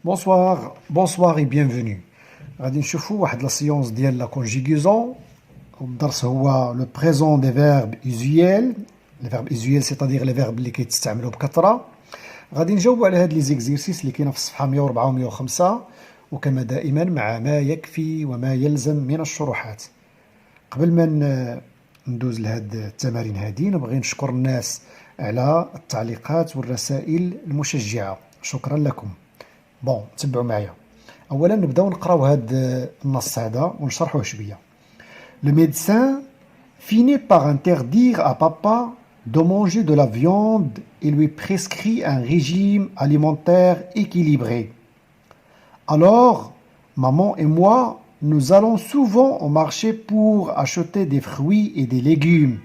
Bonsoir, bonsoir et bienvenue. غادي نشوفوا واحد لا سيونس ديال لا كونجيغيزون. الدرس هو لو بريزون دي فيرب usuels. لي فيرب usuels c'est-à-dire لي فيرب اللي كيتستعملوا بكثرة. غادي نجاوبوا على هاد لي زيكزيرسيس اللي كاينه في الصفحة 104 و 105 وكما دائما مع ما يكفي وما يلزم من الشروحات. قبل ما ندوز لهاد التمارين هادي نبغي نشكر الناس على التعليقات والرسائل المشجعة. شكرا لكم. بون تبعوا معايا. اولا نبداو نقراو هاد النص هذا ونشرحوه شويه. Le médecin finit par interdire à papa de manger de la viande et lui prescrit un régime alimentaire équilibré. Alors, maman et moi, nous allons souvent au marché pour acheter des fruits et des légumes.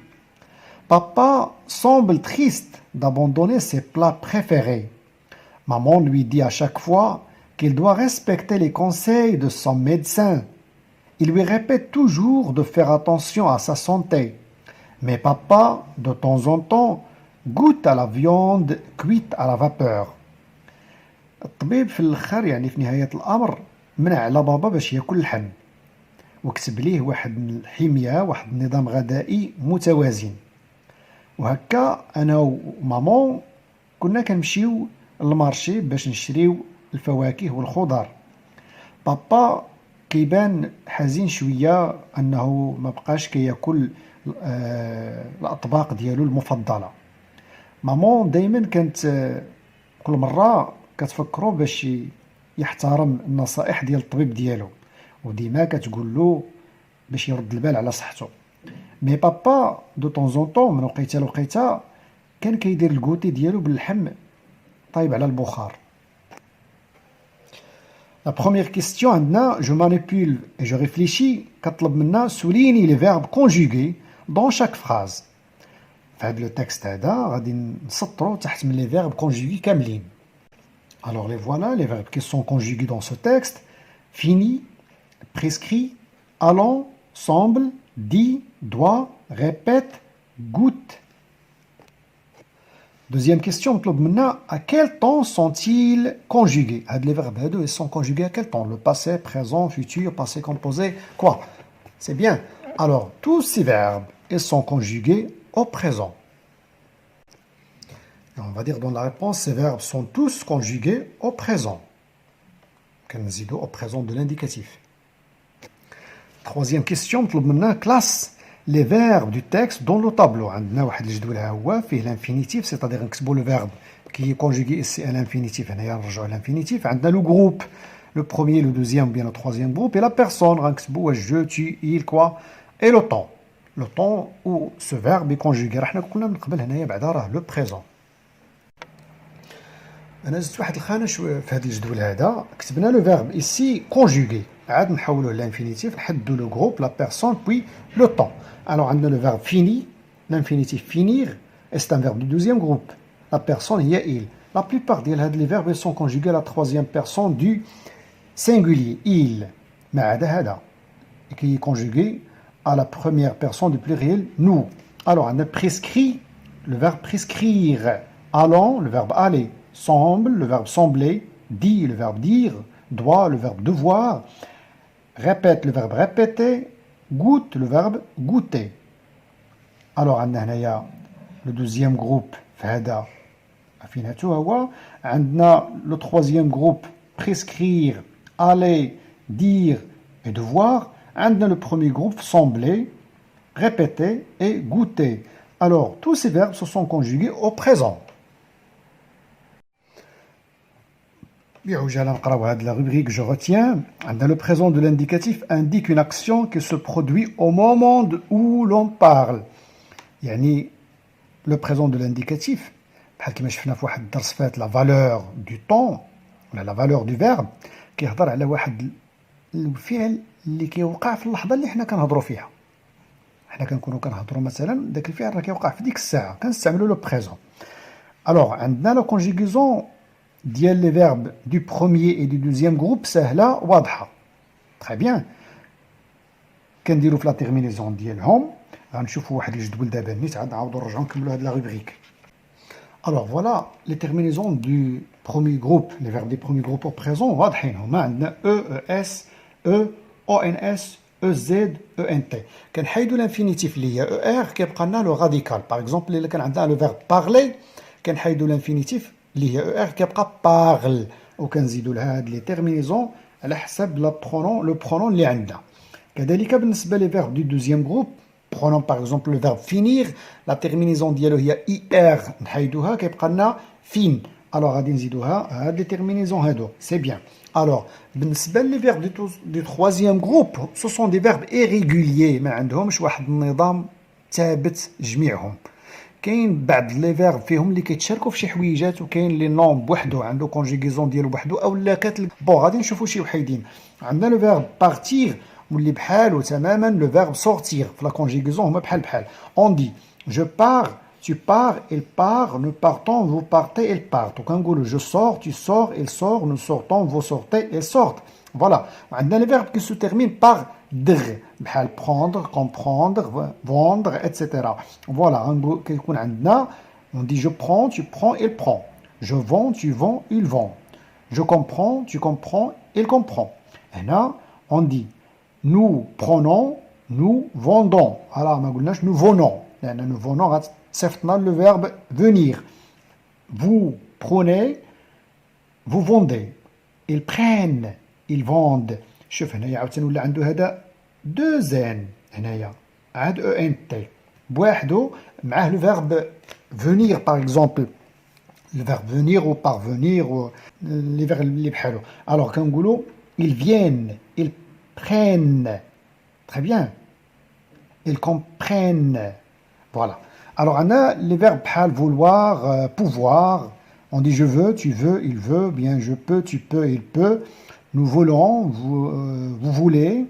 Papa semble triste d'abandonner ses plats préférés. Maman lui dit à chaque fois qu'il doit respecter les conseils de son médecin. Il lui répète toujours de faire attention à sa santé. Mais papa, de temps en temps, goûte à la viande cuite à la vapeur. الطبيب في الاخر يعني في نهاية الأمر منع على بابا باش ياكل اللحم وكتب ليه واحد الحمية واحد النظام غذائي متوازن. وهكا أنا ومامون كنا كنمشيو للمارشي باش نشريو الفواكه والخضر. بابا كيبان حزين شويه انه ما بقاش كياكل الاطباق ديالو المفضله. مامون دائما كانت كل مره كتفكرو باش يحترم النصائح ديال الطبيب ديالو وديما كتقول له باش يرد البال على صحته. مي بابا دو طون طون من وقيته لوقيته كان كيدير الكوتي ديالو باللحم طيب على البخار. La première question, je manipule et je réfléchis. Souligne les verbes conjugués dans chaque phrase. Le texte les verbes conjugués كاملين. Alors les voilà, les verbes qui sont conjugués dans ce texte. Fini, prescrit, allant, semble, dit, doit, répète, goûte. Deuxième question, à quel temps sont-ils conjugués? Les verbes ils sont conjugués à quel temps? Le passé, présent, futur, passé composé, quoi? C'est bien. Alors, tous ces verbes ils sont conjugués au présent. Et on va dire dans la réponse, ces verbes sont tous conjugués au présent. Au présent de l'indicatif. Troisième question, classe les verbes du texte dans le tableau. عندنا واحد الجدول ها هو فيه l'infinitif, c'est-à-dire نكتبوا le verbe qui est conjugué ici à l'infinitif. هنايا نرجعوا l'infinitif. عندنا le groupe, le premier, le deuxième, bien le troisième groupe et la personne. غنكتبوا واش je, tu, il, quoi et le temps. Le temps où ce verbe est conjugué. راح قلنا من قبل هنايا بعدا راه le présent. انا زدت واحد الخانه في هذا الجدول هذا كتبنا le verbe ici conjugué. عاد نحولوه l'infinitif, نحدوا le groupe, la personne puis le temps. Alors, on a le verbe fini, l'infinitif finir, et c'est un verbe du deuxième groupe. La personne, il y a il. La plupart des verbes sont conjugués à la troisième personne du singulier, il. Qui est conjugué à la première personne du pluriel, nous. Alors, on a prescrit, le verbe prescrire. Allons, le verbe aller. Semble, le verbe sembler. Dit, le verbe dire. Doit, le verbe devoir. Répète, le verbe répéter. Goûte, le verbe goûter. Alors, on a le deuxième groupe, فهذا عارفينها هو. عندنا le troisième groupe, prescrire, aller, dire et devoir. عندنا le premier groupe, sembler, répéter et goûter. Alors, tous ces verbes se sont conjugués au présent. La rubrique je retiens. Dans le présent de l'indicatif indique une action qui se produit au moment où l'on parle. يعني le présent de l'indicatif بحال كما شفنا في واحد الدرس فات la valeur du temps ولا la valeur du verbe كيهضر على واحد الفعل اللي كيوقع في اللحظه اللي حنا كنهضروا فيها. حنا كنكونوا كنهضروا مثلا داك الفعل راه كيوقع في ديك الساعه كنستعملوا لو بريزون. alors عندنا la conjugaison ديال les verbes du premier et du deuxième groupe سهله واضحه. très bien. كنديروا في لا تيرمينيزون ديالهم. غنشوفوا واحد الجدول دابا نيت عاد نعاودوا نرجعوا نكملوا هاد لا روبريك. Alors voilà les terminaisons premier groupe, les verbes des premiers groupes au présent, واضحين هما عندنا E, ES, E, ONS, EZ, ENT. كنحيدوا l'infinitif اللي هي ER كيبقى لنا لو راديكال. باغ اكزومبل الا كان عندنا لو فيرب بارلي كنحيدوا l'infinitif اللي هي ER كيبقى parle وكنزيدوا لها هاد لي تيرمينيزون على حسب لو برونون اللي عندنا. كذلك بالنسبه لي فيرب دو دوزيام جروب prenons par exemple le verbe finir la terminaison ديالو هي er نحيدوها كيبقى لنا fin. alors غادي نزيدوها هاد لي تيرمينيزون هادو سي بيان. alors بالنسبه لي فيرب دو troisième groupe ce sont des verbes irréguliers ما عندهمش واحد النظام ثابت جميعهم. كاين بعض لي فيرب فيهم اللي كيتشاركوا في شي حويجات وكاين لي نون بوحدو عنده كونجيغيزون ديالو بوحدو اولا بون غادي نشوفوا شي وحيدين. عندنا لو فيرب بارتير واللي بحالو تماما لو فيرب sortir في لا كونجيغيزون هما بحال on dit je pars tu pars il part nous partons vous partez il part وكنقولوا je sors tu sors il sort nous sortons vous sortez ils sortent. voilà. وعندنا لي فيرب qui se terminent par dr بحال prendre comprendre vendre etc. voilà كيكون عندنا on dit je prends tu prends il prend je vends tu vends il vend je comprends tu comprends il comprend. هنا on dit nous prenons nous vendons. alors ما قلناش nous venons لأن nous venons غتصيفطنا le verbe venir. vous prenez vous vendez ils prennent ils vendent. شوف هنايا عاوتاني ولا عنده هذا دو زين هنايا عاد او ان تي بوحدو معاه لو فيرب venir par exemple le verbe venir ou parvenir ou les verbes اللي بحالو. alors كنقولوا ils viennent ils prennent très bien ils comprennent. voilà. alors عندنا les verbes بحال vouloir pouvoir on dit je veux tu veux il veut bien je peux tu peux il peut nous voulons vous voulez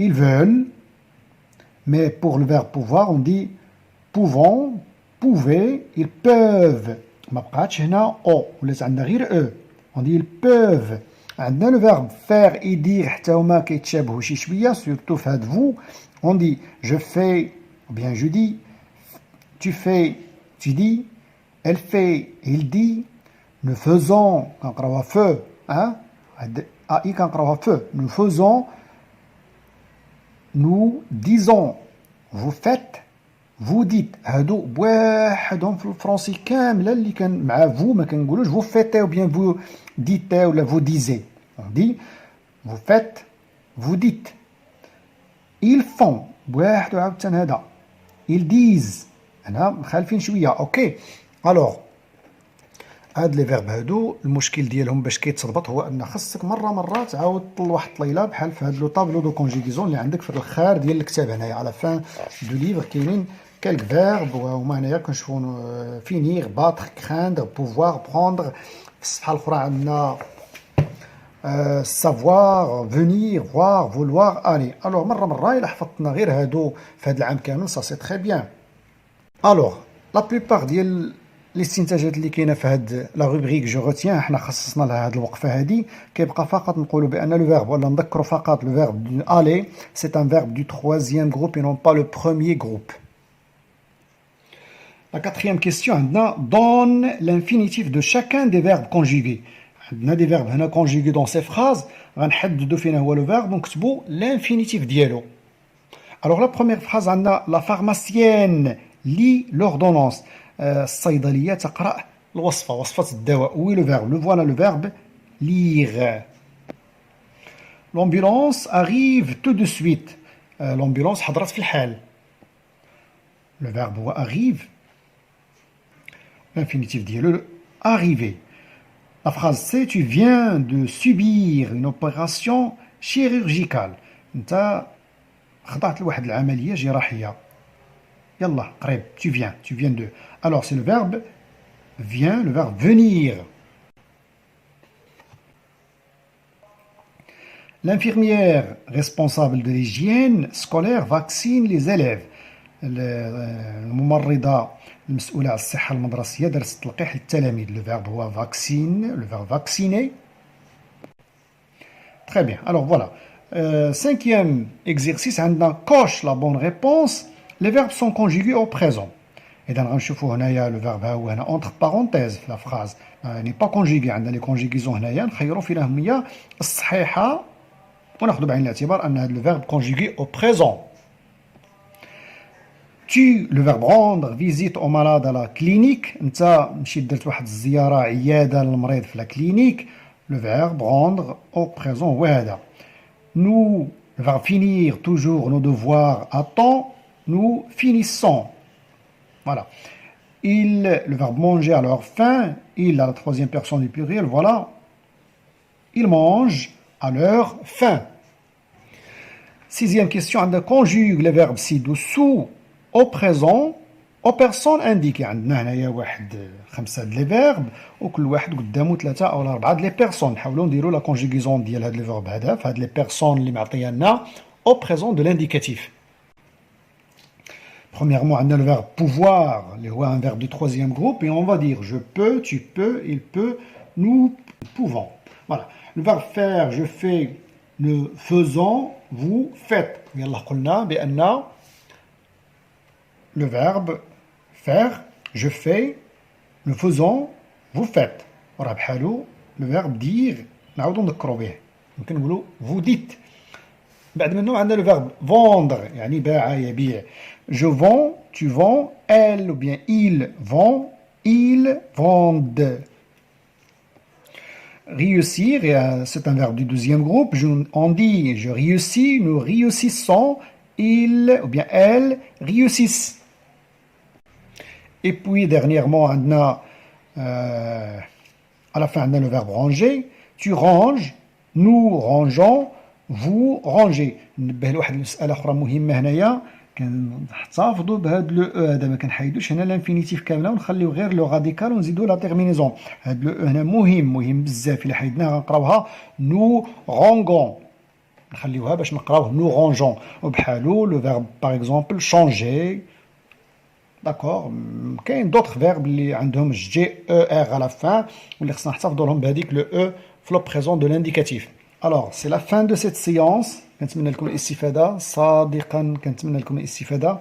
ils veulent. mais pour le verbe pouvoir on dit pouvons pouvez ils peuvent ما بقاتش هنا او ولات عندنا غير او on dit ils peuvent. عندنا le verbe faire et dire حتى هما كيتشابهوا شي شويه surtout في هاد vous on dit je fais ou bien je dis tu fais tu dis elle fait il dit nous faisons كنقراوها feu hein ai كنقراوها feu nous faisons nous disons vous faites vous dites. هادو بواحدهم في الفرنسي كامله اللي كان مع vous ما كنقولوش vous faites ou bien vous dites ولا vous disiez. on dit vous faites vous dites. ils font بواحدو عاوتاني هذا ils disent هنا مخالفين شويه اوكي. alors هاد لي فيرب هادو المشكل ديالهم باش كيتضبط هو ان خاصك مره تعاود طل واحد الطليله بحال في هاد لو طابلو دو كونجيغيزون اللي عندك في الاخر ديال الكتاب. هنايا على فان دو ليفر كاينين كالك فيرب وهما هنايا كنشوفوا فينيغ باتر كراندر بوفوار بروندر. في الصفحه الاخرى عندنا savoir venir voir vouloir aller. alors مره الا حفظتنا غير هادو في هاد العام كامل ça c'est très bien. alors la plupart ديال الاستنتاجات اللي كاينه في هاد لا روبريك جو روتيان حنا خصصنا لها هاد الوقفه هادي كيبقى فقط نقولوا بان لو فيرب ولا نذكروا فقط لو فيرب aller c'est un verbe du troisième groupe et non pas le premier groupe. La quatrième question عندنا donne l'infinitif de chacun des verbes conjugués. عندنا des verbes هنا conjugués dans ces phrases غنحددوا فين هو le verbe ونكتبوا l'infinitif ديالو. alors la première phrase عندنا la pharmacienne lit l'ordonnance. الصيدلية تقرأ الوصفة وصفة الدواء. وي لو فيرب لو فوالا لو فيرب lire. l'ambulance arrive tout de suite. l'ambulance حضرت في الحال. le verbe هو arrive. l'infinitif ديالو arriver. la phrase c'est tu viens de subir une opération chirurgicale. انت خضعت لواحد العملية جراحية. يلا قريب tu viens de. alors c'est le verbe vient, le verbe venir. l'infirmière responsable de l'hygiène scolaire vaccine les élèves. الممرضة المسؤولة على الصحة المدرسية درس التلقيح للتلاميذ. le verbe هو vaccine, le verbe vacciner. très bien. alors voilà. cinquième exercice عندنا coche la bonne réponse. les verbes sont conjugués au présent. إذا غنشوفوا هنايا لو فيرب ها هو هنا اونتر بارونتيز في لا فراز يعني با كونجيغي عندنا لي كونجيغيزون هنايا نخيروا فينا هي الصحيحه وناخذ بعين الاعتبار ان هذا لو فيرب كونجيغي او بريزون. Tu le verbe rendre visite au malade à la clinique انت مشيت درت واحد الزياره عياده للمريض في لا كلينيك. Le verbe rendre au présent هو هذا. Nous le verbe finir toujours nos devoirs à temps nous finissons. Voilà. Le verbe manger à leur faim, il à la troisième personne du pluriel, voilà. Ils mangent à leur faim. Sixième question, on conjugue le verbe ci-dessous au présent aux personnes indiquées. عندنا هنايا واحد 5 لي فيرب وكل واحد قدامه 3 أو 4 لي بيرسون. نحاولوا نديروا لا كونجيغيزون ديال هاد لي فيرب هذا في هاد لي بيرسون اللي معطيه لنا au présent de l'indicatif. Premièrement, on a le verbe pouvoir, un verbe du troisième groupe, et on va dire je peux, tu peux, il peut, nous pouvons. Voilà. Le verbe faire, je fais, nous faisons, vous faites. Le verbe faire, je fais, nous faisons, vous faites. Le verbe dire, vous dites. بعد منه عندنا le verbe vendre يعني باع يبيع. Je vends, tu vends, elle ou bien ils vont, ils vendent. Réussir, c'est un verbe du deuxième groupe. On dit je réussis, nous réussissons, ils ou bien elles réussissent. Et puis dernièrement, on a, à la fin, on a le verbe ranger. Tu ranges, nous rangeons, vous rangez. نبه لواحد المسألة أخرى مهمة هنايا كنحتفظوا بهاد لو او هذا ما كنحيدوش هنا لانفينيتيف كامله ونخليو غير لو راديكال ونزيدو لا تيرمينيزون. هاد لو او هنا مهم بزاف. الا حيدناها غنقراوها نو رونغون نخليوها باش نقراوه نو رونجون. وبحالو لو فيرب باغ اكزومبل شونجي داكور. كاين دوطخ فيرب اللي عندهم جي او ار على فان واللي خصنا نحتفظوا لهم بهذيك لو او في لو بريزون دو لانديكاتيف. Alors, c'est la fin de cette séance. كنتمنى لكم الاستفادة صادقا. كنتمنى لكم الاستفادة.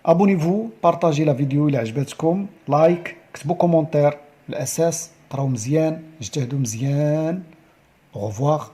abonnez-vous, partagez la vidéo إلا عجبتكم, لايك, كتبوا كومنتير. الأساس قراو مزيان, اجتهدوا مزيان. au revoir.